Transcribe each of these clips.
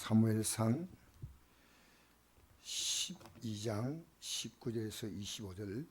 사무엘상 12장 19절에서 25절.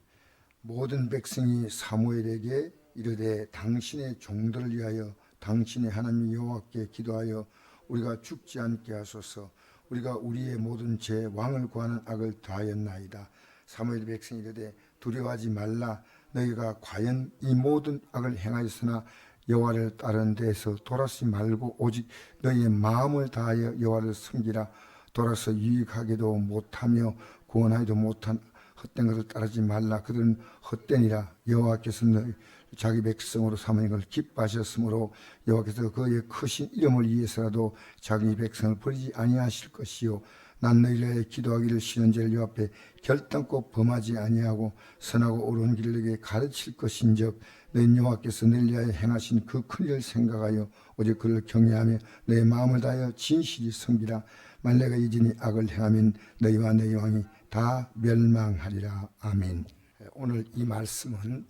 모든 백성이 사무엘에게 이르되 당신의 종들을 위하여 당신의 하나님 여호와께 기도하여 우리가 죽지 않게 하소서. 우리가 우리의 모든 죄 왕을 구하는 악을 더하였나이다. 사무엘 백성이 이르되 두려워하지 말라. 너희가 과연 이 모든 악을 행하였으나 여호와를 따르는 데에서 돌아서지 말고 오직 너희의 마음을 다하여 여호와를 섬기라. 돌아서 유익하게도 못하며 구원하지도 못한 헛된 것을 따르지 말라. 그들은 헛되니라. 여호와께서 너희 자기 백성으로 삼은 걸 기뻐하셨으므로 여호와께서 그의 크신 이름을 위해서라도 자기 백성을 버리지 아니하실 것이요 난 너희를 위하여 기도하기를 싫은 죄를 여호와 앞에 결단코 범하지 아니하고 선하고 옳은 길을 너희에게 가르칠 것인즉 너희 여호와께서 너희를 위하여 행하신 그 큰 일을 생각하여 오직 그를 경외하며 너의 마음을 다하여 진실히 섬기라. 만일 내가 이전에 악을 행하면 너희와 너희 왕이 다 멸망하리라. 아멘. 오늘 이 말씀은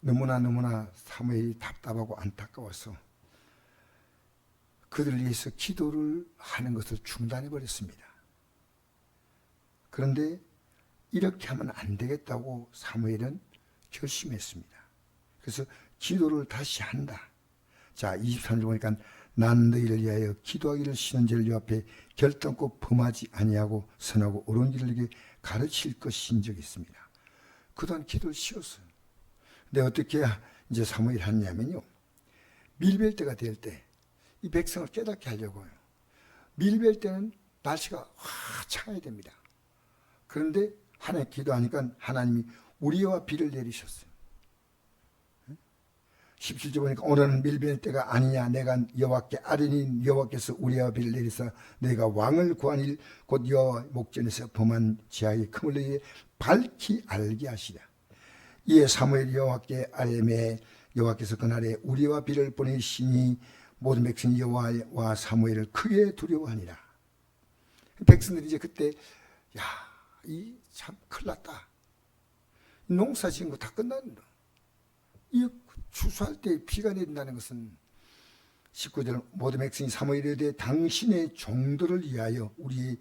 너무나 사무엘이 답답하고 안타까워서 그들을 위해서 기도를 하는 것을 중단해 버렸습니다. 그런데 이렇게 하면 안 되겠다고 사무엘은 결심했습니다. 그래서 기도를 다시 한다. 자, 23절 보니까 난 너희를 위하여 기도하기를 싫은 죄를 여호와 앞에 결단코 범하지 아니하고 선하고 옳은 길을 너희에게 가르칠 것인 적이 있습니다. 그동안 기도를 쉬었어요. 근데 어떻게 이제 사무엘이 하냐면요, 밀벨 때가 될 때 이 백성을 깨닫게 하려고요. 밀벨 때는 날씨가 화창해야 됩니다. 그런데 하나님 기도하니까 하나님이 우리와 비를 내리셨어요. 17절 보니까 오늘은 밀벨 때가 아니냐. 내가 여호와께 아뢰니 여호와께서 우리와 비를 내리사 내가 왕을 구한 일 곧 여호와 목전에서 범한 죄악의 금을 너희에 밝히 알게 하시라. 이에 사무엘이 여호와께 아뢰매 여호와께서 그날에 우리와 비를 보내시니 모든 백성이 여호와와 사무엘을 크게 두려워하니라. 백성들이 이제 그때 이 참 큰일 났다. 농사 지은 거 다 끝났는데 이 추수할 때 비가 내린다는 것은 19절 모든 백성이 사무엘에 대해 당신의 종들을 위하여 우리의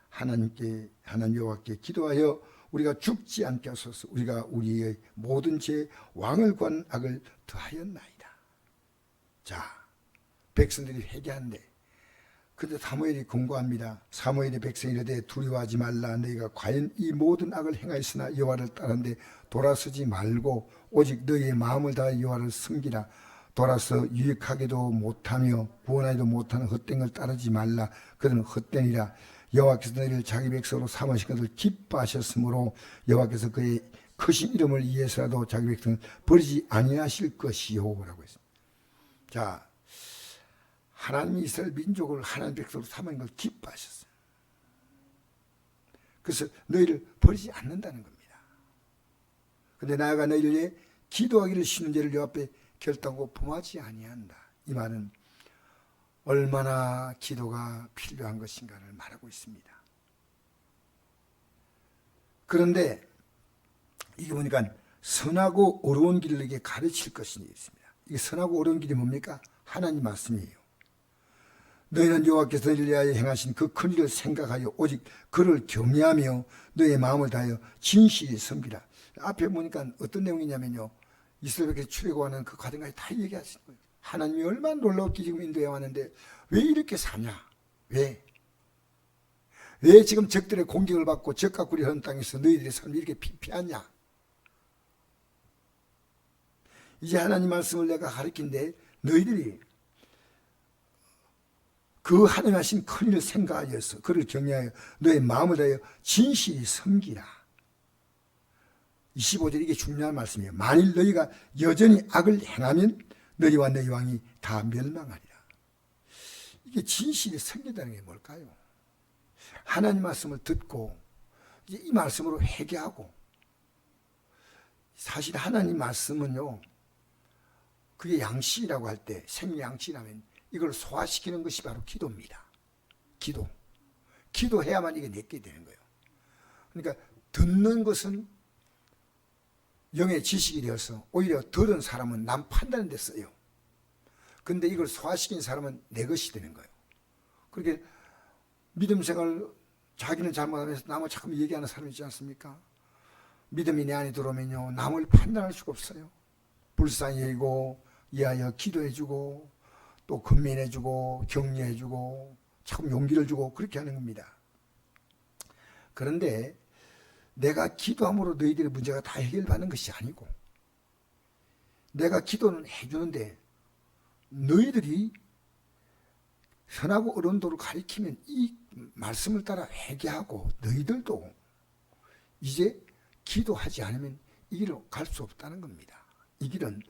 하나님께 하나님 여호와께 기도하여 우리가 죽지 않게 하소서. 우리가 우리의 모든 죄 왕을 구한 악을 더하였나이다. 자, 백성들이 회개한대. 그런데 사무엘이 권고합니다. 사무엘이 백성이 이르되 두려워하지 말라. 너희가 과연 이 모든 악을 행하였으나 여호와를 따르는데 돌아서지 말고 오직 너희의 마음을 다하여 여호와를 섬기라. 돌아서 유익하게도 못하며 구원하지도 못하는 헛된 걸 따르지 말라. 그들은 헛되니라. 여호와께서 너희를 자기 백성으로 삼으신 것을 기뻐하셨으므로 여호와께서 그의 크신 이름을 위해서라도 자기 백성을 버리지 아니하실 것이요 라고 했습니다. 자, 하나님이 이스라엘 민족을 하나님 백성으로 삼은 걸 기뻐하셨어요. 그래서 너희를 버리지 않는다는 겁니다. 그런데 나아가 너희를 위해 기도하기를 싫은 죄를 여호와 앞에 결단코 범하지 아니한다. 이 말은 얼마나 기도가 필요한 것인가를 말하고 있습니다. 그런데 이게 보니까 선하고 어려운 길을 너희에게 가르칠 것이 있습니다. 이게 선하고 어려운 길이 뭡니까? 하나님 말씀이에요. 너희는 여호와께서 너희를 위하여 행하신 그 큰 일을 생각하여 오직 그를 경외하며 너희의 마음을 다하여 진실히 섬기라. 앞에 보니까 어떤 내용이냐면요, 이스라엘 백성이 출애굽하는 그 과정까지 다 얘기하시는 거예요. 하나님이 얼마나 놀랍게 지금 인도해 왔는데 왜 이렇게 사냐? 왜 지금 적들의 공격을 받고 적과 굴이 흐른 땅에서 너희들의 삶이 이렇게 피폐하냐? 이제 하나님 말씀을 내가 가르친데 너희들이 그 하나님 하신 큰 일을 생각하여서 그를 경외하여 너의 마음을 다하여 진실히 섬기라. 25절 이게 중요한 말씀이에요. 만일 너희가 여전히 악을 행하면 너희와 너희 왕이 다 멸망하리라. 이게 진실히 섬긴다는 게 뭘까요? 하나님 말씀을 듣고 이제 이 말씀으로 회개하고, 사실 하나님 말씀은요, 그게 양식이라고 할 때 생양식이라면 이걸 소화시키는 것이 바로 기도입니다. 기도해야만 이게 내게 되는 거예요. 그러니까 듣는 것은 영의 지식이 되어서 오히려 들은 사람은 남 판단하는 데 써요. 근데 이걸 소화시킨 사람은 내 것이 되는 거예요. 그렇게 믿음 생활 자기는 잘못하면서 남을 자꾸 얘기하는 사람 있지 않습니까? 믿음이 내 안에 들어오면요, 남을 판단할 수가 없어요. 불쌍히 여기고 이하여 기도해주고 또 건면해주고 격려해주고 참 용기를 주고 그렇게 하는 겁니다. 그런데 내가 기도함으로 너희들의 문제가 다 해결받는 것이 아니고, 내가 기도는 해주는데 너희들이 선하고 어려운 도를 가리키면 이 말씀을 따라 회개하고 너희들도 이제 기도하지 않으면 이 길로 갈 수 없다는 겁니다. 이 길은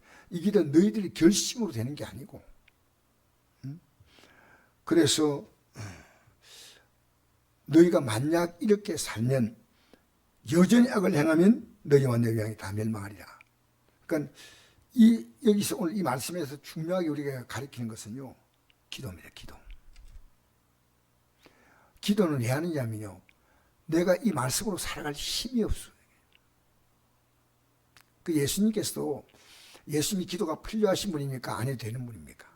너희들이 결심으로 되는 게 아니고, 그래서 너희가 만약 이렇게 살면 여전히 악을 행하면 너희와 너희 양이 다 멸망하리라. 그러니까 여기서 오늘 이 말씀에서 중요하게 우리가 가리키는 것은요, 기도입니다. 기도는 왜 하느냐면요, 내가 이 말씀으로 살아갈 힘이 없어요. 그 예수님께서도 예수님이 기도가 필요하신 분입니까? 안 해도 되는 분입니까?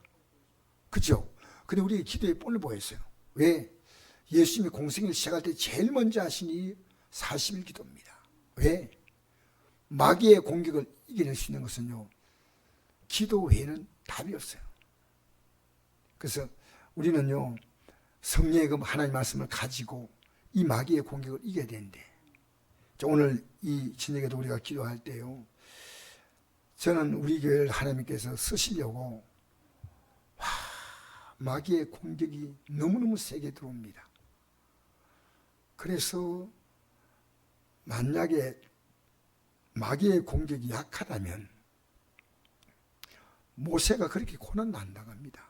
그렇죠? 근데 우리 기도의 본을 보였어요. 왜? 예수님이 공생을 시작할 때 제일 먼저 하신 이 40일 기도입니다. 왜? 마귀의 공격을 이겨낼 수 있는 것은요, 기도 외에는 답이 없어요. 그래서 우리는요, 성령의 그 하나님 말씀을 가지고 이 마귀의 공격을 이겨야 되는데, 오늘 이 저녁에도 우리가 기도할 때요, 저는 우리 교회를 하나님께서 쓰시려고 마귀의 공격이 너무너무 세게 들어옵니다. 그래서 만약에 마귀의 공격이 약하다면 모세가 그렇게 고난 안 당합니다.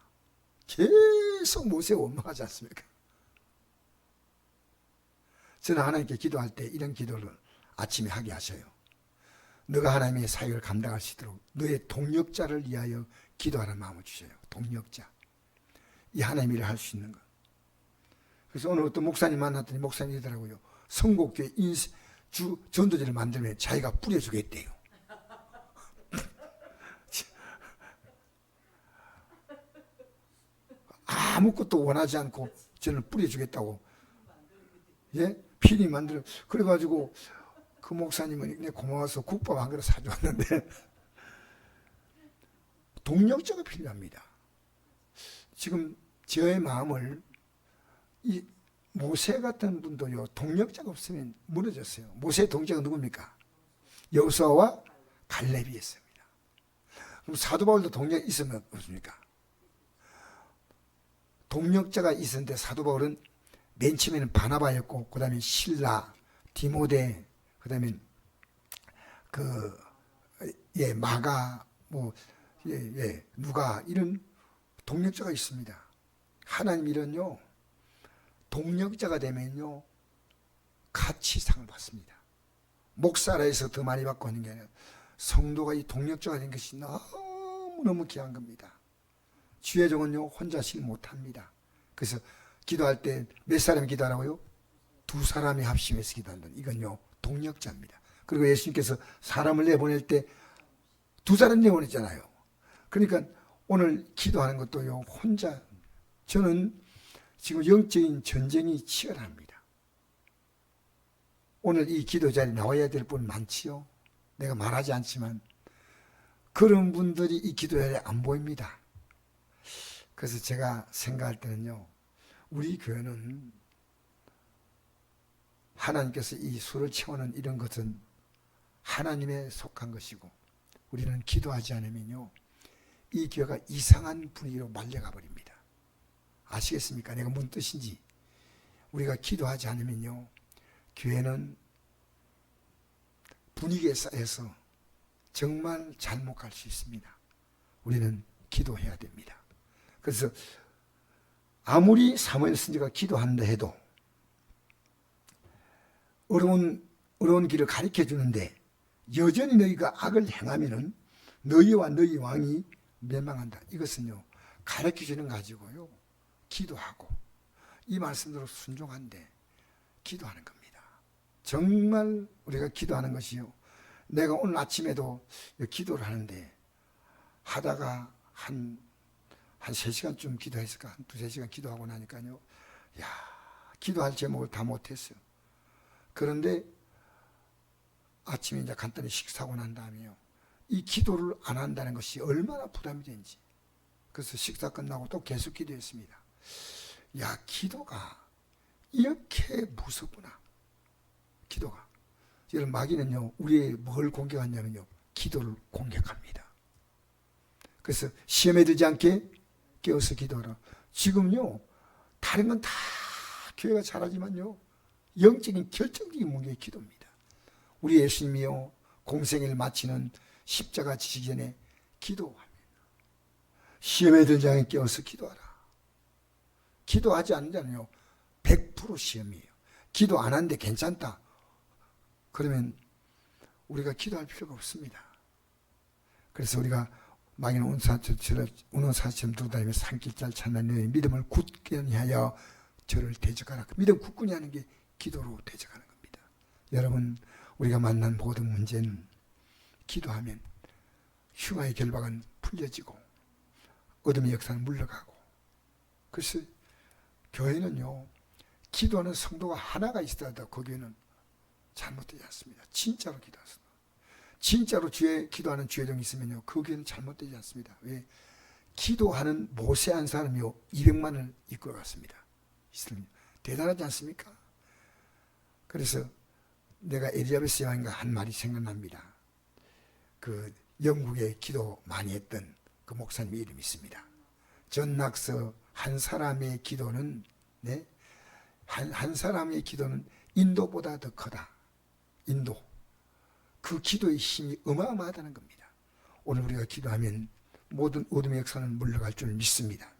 계속 모세 원망하지 않습니까? 저는 하나님께 기도할 때 이런 기도를 아침에 하게 하셔요. 너가 하나님의 사역을 감당할 수 있도록 너의 동력자를 위하여 기도하는 마음을 주셔요. 동력자. 이 하나님 일을 할 수 있는 것. 그래서 오늘 어떤 목사님 만났더니 목사님이더라고요. 성곡교회 전도지를 만들면 자기가 뿌려주겠대요. 아무것도 원하지 않고 저는 뿌려주겠다고. 예? 필히 만들어. 그래가지고 그 목사님은 고마워서 국밥 한 그릇 사주었는데 동력자가 필요합니다. 지금 저의 마음을 이 모세 같은 분도요, 동력자가 없으면 무너졌어요. 모세의 동력자가 누굽니까? 여호수아와 갈렙이었습니다. 그럼 사도 바울도 동력 있으면 없습니까? 동력자가 있었는데 사도 바울은 맨 처음에는 바나바였고, 그 다음에 실라, 디모데, 그 다음에 마가, 누가, 이런 동력자가 있습니다. 하나님 일은요, 동력자가 되면요, 같이 상을 받습니다. 목사라 해서 더 많이 받고 하는 게 아니라 성도가 이 동력자가 된 것이 너무너무 귀한 겁니다. 주의 종은요, 혼자 실 못합니다. 그래서 기도할 때 몇 사람이 기도하라고요? 2사람이 합심해서 기도한다. 이건요, 동력자입니다. 그리고 예수님께서 사람을 내보낼 때 2사람 내보냈잖아요. 그러니까 오늘 기도하는 것도요, 혼자. 저는 지금 영적인 전쟁이 치열합니다. 오늘 이 기도 자리에 나와야 될 분 많지요. 내가 말하지 않지만 그런 분들이 이 기도 자리에 안 보입니다. 그래서 제가 생각할 때는요, 우리 교회는 하나님께서 이 수를 채우는 이런 것은 하나님에 속한 것이고, 우리는 기도하지 않으면요, 이 교회가 이상한 분위기로 말려가 버립니다. 아시겠습니까? 내가 뭔 뜻인지. 우리가 기도하지 않으면요, 교회는 분위기에 쌓여서 정말 잘못 갈 수 있습니다. 우리는 기도해야 됩니다. 그래서 아무리 사무엘 선지가 기도한다 해도 어려운 길을 가르쳐 주는데 여전히 너희가 악을 행하면은 너희와 너희 왕이 멸망한다. 이것은요, 가르쳐 주는 가지고요, 기도하고 이 말씀대로 순종한데 기도하는 겁니다. 정말 우리가 기도하는 것이요, 내가 오늘 아침에도 기도를 하는데 하다가 한 한 3시간쯤 기도했을까? 한 2-3시간 기도하고 나니까요. 야, 기도할 제목을 다 못했어요. 그런데 아침에 이제 간단히 식사하고 난 다음에요. 이 기도를 안 한다는 것이 얼마나 부담이 되는지. 그래서 식사 끝나고 또 계속 기도했습니다. 야, 기도가 이렇게 무섭구나. 기도가. 여러분, 마귀는요, 우리의 뭘 공격하냐면요, 기도를 공격합니다. 그래서 시험에 들지 않게 깨어서 기도하라. 지금요, 다른 건 다 교회가 잘하지만요, 영적인 결정적인 문제의 기도입니다. 우리 예수님이요, 공생애를 마치는 십자가 지시기 전에 기도합니다. 시험에 들지 않게 깨어서 기도하라. 기도하지 않는 자는요, 100% 시험이에요. 기도 안 하는데 괜찮다. 그러면 우리가 기도할 필요가 없습니다. 그래서 우리가 마귀는 운원사처럼 돌아다니면서 산길잘 찾는 너의 믿음을 굳게 하여 저를 대적하라. 믿음 굳건히 하는 게 기도로 대적하는 겁니다. 여러분, 우리가 만난 모든 문제는 기도하면 흉화의 결박은 풀려지고 어둠의 역사는 물러가고. 그래서 교회는요, 기도하는 성도가 하나가 있어도 그 교회는 잘못되지 않습니다. 진짜로 기도하세요. 진짜로 기도하는 주의종이 있으면요, 그 교회는 잘못되지 않습니다. 왜? 기도하는 모세 한 사람이요, 200만을 이끌어갔습니다. 대단하지 않습니까? 그래서 내가 엘리자베스 여왕인가 한 말이 생각납니다. 그 영국에 기도 많이 했던 그 목사님 이름이 있습니다. 존 낙서. 한 사람의 기도는, 네, 한 사람의 기도는 인도보다 더 크다. 인도. 그 기도의 힘이 어마어마하다는 겁니다. 오늘 우리가 기도하면 모든 어둠의 역사는 물러갈 줄 믿습니다.